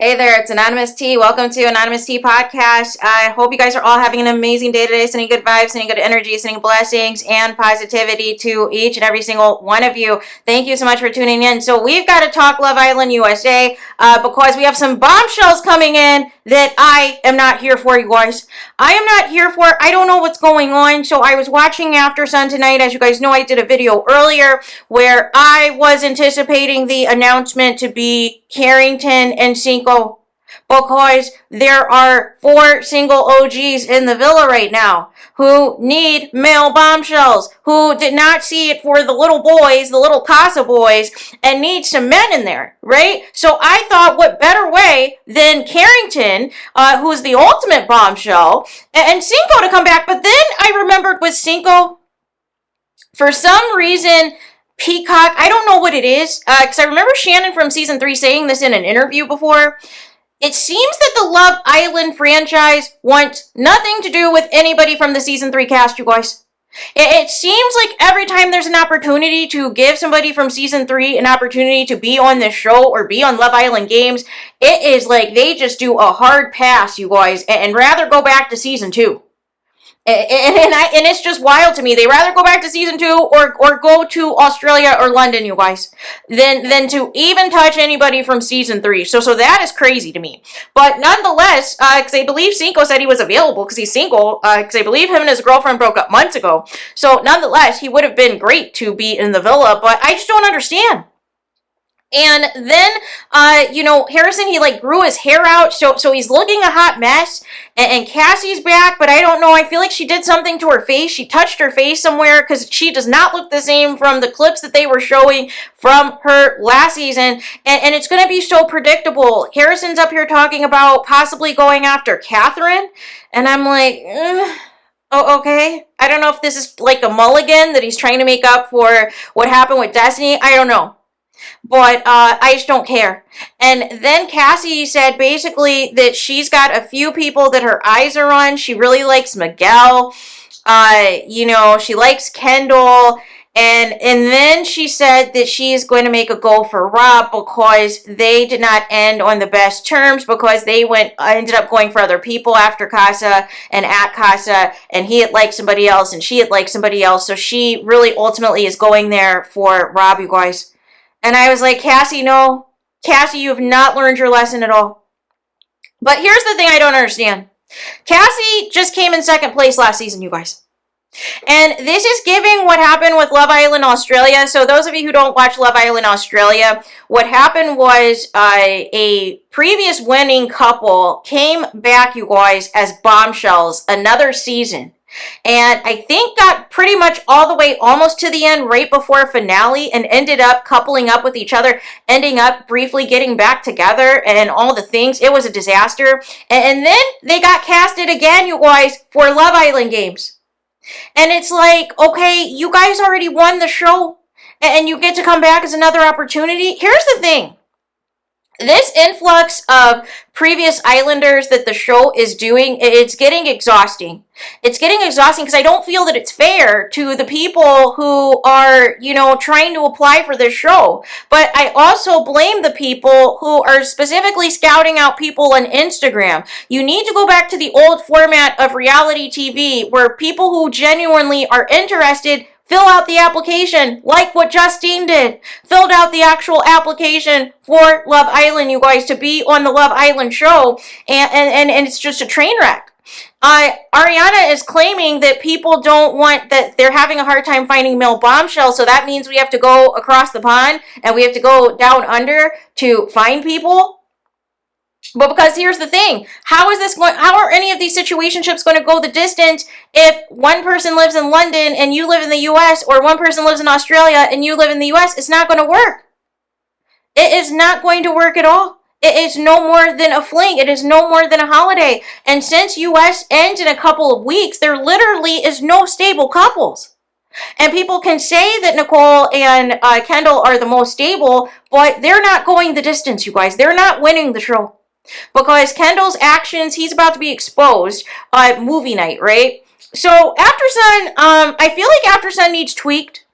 Hey there, it's Anonymous T. Welcome to Anonymous T Podcast. I hope you guys are all having an amazing day today, sending good vibes, sending good energy, sending blessings and positivity to each and every single one of you. Thank you so much for tuning in. So we've got to talk Love Island USA because we have some bombshells coming in that I am not here for, you guys. I am not here for. I don't know what's going on. So I was watching After Sun tonight. As you guys know, I did a video earlier where I was anticipating the announcement to be Carrington and Cinco, because there are 4 single OGs in the villa right now who need male bombshells, who did not see it for the little boys, the little Casa boys, and need some men in there, right? So I thought, what better way than Carrington, who's the ultimate bombshell, and Cinco to come back. But then I remembered with Cinco, for some reason, Peacock, I don't know what it is, because I remember Shannon from season 3 saying this in an interview before. It seems that the Love Island franchise wants nothing to do with anybody from the season 3 cast, you guys. It seems like every time there's an opportunity to give somebody from season 3 an opportunity to be on this show or be on Love Island Games, it is like they just do a hard pass, you guys, and rather go back to season 2. And it's just wild to me. They rather go back to season 2 or go to Australia or London, you guys, than to even touch anybody from season 3. So that is crazy to me. But nonetheless, because I believe Cinco said he was available because he's single, because I believe him and his girlfriend broke up months ago. So nonetheless, he would have been great to be in the villa, but I just don't understand. And then, Harrison, he grew his hair out, so he's looking a hot mess, and Cassie's back, but I don't know, I feel like she did something to her face. She touched her face somewhere, because she does not look the same from the clips that they were showing from her last season, and it's going to be so predictable. Harrison's up here talking about possibly going after Catherine, and I'm like, oh, okay. I don't know if this is like a mulligan that he's trying to make up for what happened with Destiny. I don't know. But I just don't care. And then Cassie said basically that she's got a few people that her eyes are on. She really likes Miguel. She likes Kendall. And then she said that she is going to make a go for Rob because they did not end on the best terms, because they ended up going for other people after Casa and at Casa, and he had liked somebody else and she had liked somebody else. So she really ultimately is going there for Rob, you guys. And I was like, Cassie, no. Cassie, you have not learned your lesson at all. But here's the thing I don't understand. Cassie just came in second place last season, you guys. And this is giving what happened with Love Island Australia. So those of you who don't watch Love Island Australia, what happened was a previous winning couple came back, you guys, as Bombshells another season. And I think got pretty much all the way almost to the end right before finale and ended up coupling up with each other, ending up briefly getting back together and all the things. It was a disaster. And then they got casted again, you guys, for Love Island Games. And it's like, okay, you guys already won the show and you get to come back as another opportunity. Here's the thing. This influx of previous Islanders that the show is doing, it's getting exhausting. It's getting exhausting because I don't feel that it's fair to the people who are, trying to apply for this show. But I also blame the people who are specifically scouting out people on Instagram. You need to go back to the old format of reality TV where people who genuinely are interested fill out the application, like what Justine did. Filled out the actual application for Love Island, you guys, to be on the Love Island show, and it's just a train wreck. Ariana is claiming that people don't want, that they're having a hard time finding male bombshells, so that means we have to go across the pond, and we have to go down under to find people. But because here's the thing, how are any of these situationships going to go the distance if one person lives in London and you live in the US, or one person lives in Australia and you live in the US? It's not going to work. It is not going to work at all. It is no more than a fling. It is no more than a holiday. And since US ends in a couple of weeks, there literally is no stable couples. And people can say that Nicole and Kendall are the most stable, but they're not going the distance, you guys. They're not winning the show. Because Kendall's actions, he's about to be exposed movie night, right? So After Sun, I feel like After Sun needs tweaked.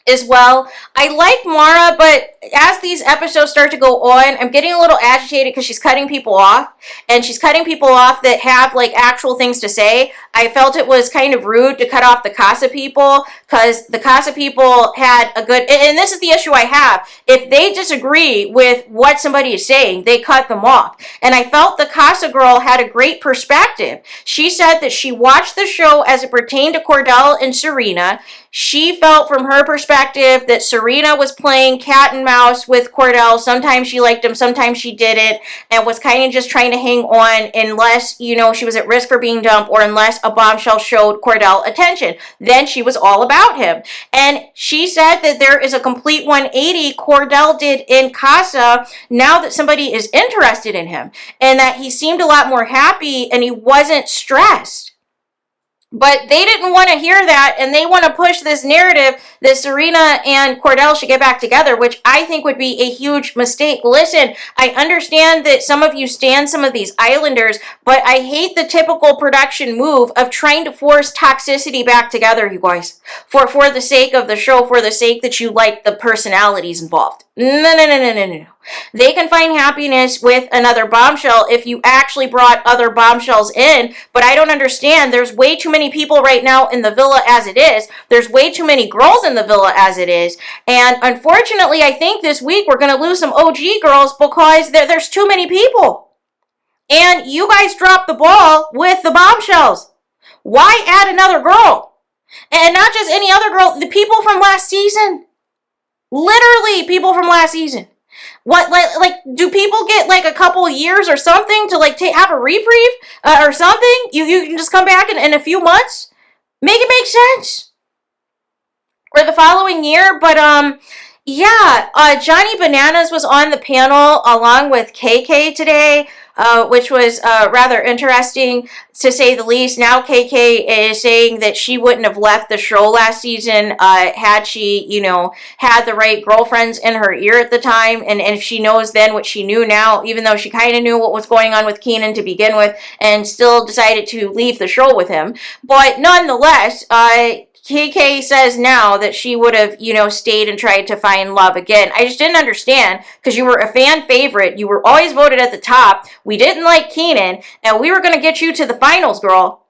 as well. I like Mara, but as these episodes start to go on, I'm getting a little agitated because she's cutting people off, and she's cutting people off that have like actual things to say. I felt it was kind of rude to cut off the Casa people, because the Casa people had a good, and this is the issue I have. If they disagree with what somebody is saying, they cut them off. And I felt the Casa girl had a great perspective. She said that she watched the show as it pertained to Cordell and Serena. She felt from her perspective that Serena was playing cat and mouse with Cordell. Sometimes she liked him, sometimes she didn't, and was kind of just trying to hang on unless, you know, she was at risk for being dumped or unless a bombshell showed Cordell attention. Then she was all about him. And she said that there is a complete 180 Cordell did in Casa now that somebody is interested in him, and that he seemed a lot more happy and he wasn't stressed. But they didn't want to hear that, and they want to push this narrative that Serena and Cordell should get back together, which I think would be a huge mistake. Listen, I understand that some of you stand some of these Islanders, but I hate the typical production move of trying to force toxicity back together, you guys, for the sake of the show, for the sake that you like the personalities involved. No. They can find happiness with another bombshell if you actually brought other bombshells in, but I don't understand. There's way too many people right now in the villa as it is. There's way too many girls in the villa as it is, and unfortunately, I think this week we're going to lose some OG girls because there's too many people. And you guys dropped the ball with the bombshells. Why add another girl? And not just any other girl, the people from last season. Literally people from last season. What, like, do people get like a couple years or something to like have a reprieve or something? You can just come back in a few months? Make it make sense. Or the following year, but yeah, Johnny Bananas was on the panel along with KK today, which was rather interesting to say the least. Now KK is saying that she wouldn't have left the show last season had she, you know, had the right girlfriends in her ear at the time, and if she knows then what she knew now, even though she kind of knew what was going on with Keenan to begin with, and still decided to leave the show with him. But nonetheless, KK says now that she would have, you know, stayed and tried to find love again. I just didn't understand, because you were a fan favorite. You were always voted at the top. We didn't like Keenan, and we were going to get you to the finals, girl.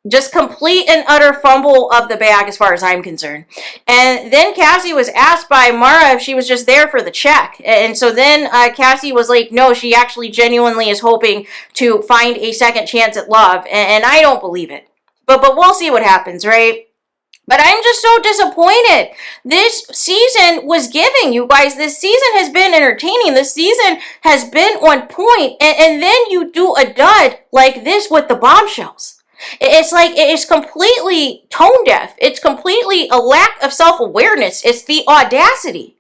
Just complete and utter fumble of the bag as far as I'm concerned. And then Cassie was asked by Mara if she was just there for the check. And so then Cassie was like, no, she actually genuinely is hoping to find a second chance at love. And I don't believe it. But we'll see what happens, right? But I'm just so disappointed. This season was giving, you guys. This season has been entertaining. This season has been on point. And then you do a dud like this with the bombshells. It's like, it's completely tone deaf. It's completely a lack of self-awareness. It's the audacity.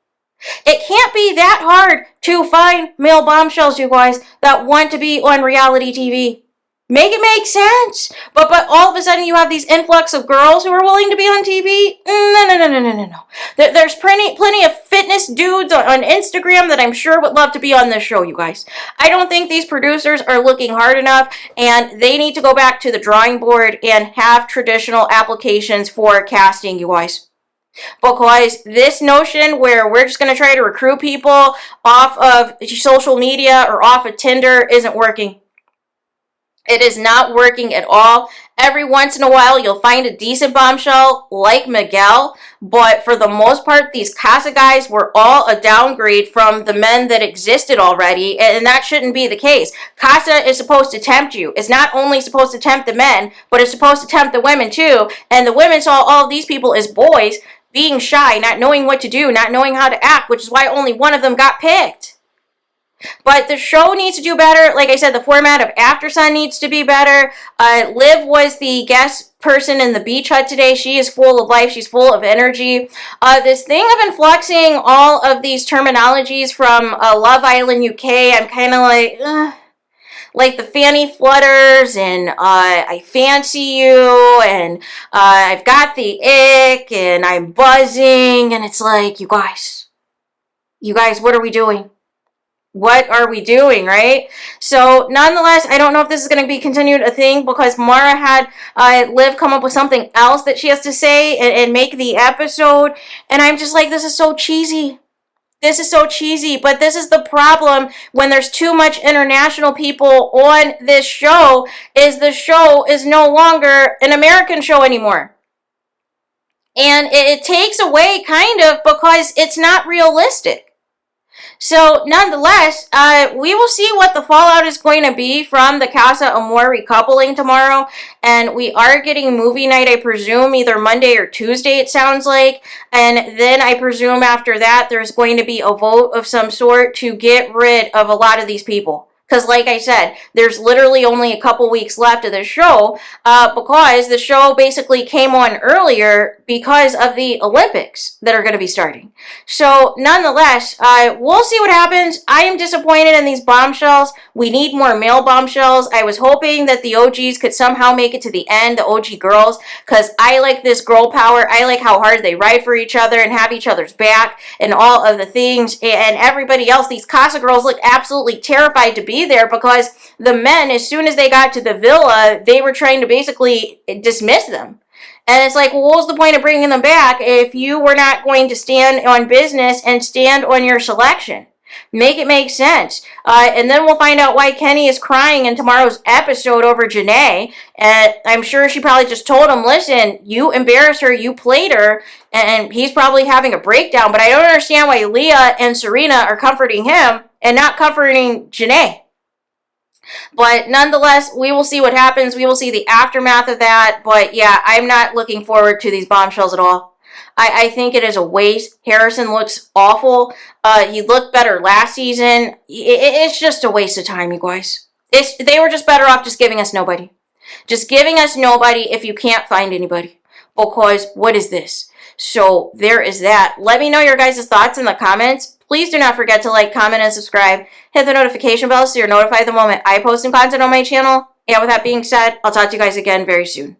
It can't be that hard to find male bombshells, you guys, that want to be on reality TV. Make it make sense. But all of a sudden you have these influx of girls who are willing to be on TV? No. There's plenty of fitness dudes on Instagram that I'm sure would love to be on this show, you guys. I don't think these producers are looking hard enough, and they need to go back to the drawing board and have traditional applications for casting, you guys. Because this notion where we're just going to try to recruit people off of social media or off of Tinder isn't working. It is not working at all. Every once in a while, you'll find a decent bombshell like Miguel, but for the most part, these Casa guys were all a downgrade from the men that existed already, and that shouldn't be the case. Casa is supposed to tempt you. It's not only supposed to tempt the men, but it's supposed to tempt the women too, and the women saw all of these people as boys, being shy, not knowing what to do, not knowing how to act, which is why only one of them got picked. But the show needs to do better. Like I said, the format of After Sun needs to be better. Liv was the guest person in the beach hut today. She is full of life. She's full of energy. This thing of influxing all of these terminologies from Love Island UK, I'm kind of like the fanny flutters, and I fancy you, and I've got the ick, and I'm buzzing, and it's like, you guys, what are we doing? what are we doing, right? So nonetheless, I don't know if this is going to be continued a thing because Mara had Liv come up with something else that she has to say and make the episode. And I'm just like, this is so cheesy. This is so cheesy, but this is the problem when there's too much international people on this show, is the show is no longer an American show anymore. And it takes away kind of because it's not realistic. So, nonetheless, we will see what the fallout is going to be from the Casa Amor recoupling tomorrow. And we are getting movie night, I presume, either Monday or Tuesday, it sounds like. And then I presume after that, there's going to be a vote of some sort to get rid of a lot of these people. Because like I said, there's literally only a couple weeks left of the show because the show basically came on earlier because of the Olympics that are going to be starting. So nonetheless, we'll see what happens. I am disappointed in these bombshells. We need more male bombshells. I was hoping that the OGs could somehow make it to the end, the OG girls, because I like this girl power. I like how hard they ride for each other and have each other's back and all of the things. And everybody else, these Casa girls look absolutely terrified to be there because the men, as soon as they got to the villa, they were trying to basically dismiss them. And it's like, well, what was the point of bringing them back if you were not going to stand on business and stand on your selection? Make it make sense. And then we'll find out why Kenny is crying in tomorrow's episode over Janae. And I'm sure she probably just told him, listen, you embarrassed her, you played her, and he's probably having a breakdown. But I don't understand why Leah and Serena are comforting him and not comforting Janae. But nonetheless, we will see what happens. We will see the aftermath of that. But yeah, I'm not looking forward to these bombshells at all. I think it is a waste. Harrison looks awful. He looked better last season. It's just a waste of time, you guys. They were just better off just giving us nobody. Just giving us nobody if you can't find anybody. Because what is this? So there is that. Let me know your guys' thoughts in the comments. Please do not forget to like, comment, and subscribe. Hit the notification bell so you're notified the moment I post new content on my channel. And with that being said, I'll talk to you guys again very soon.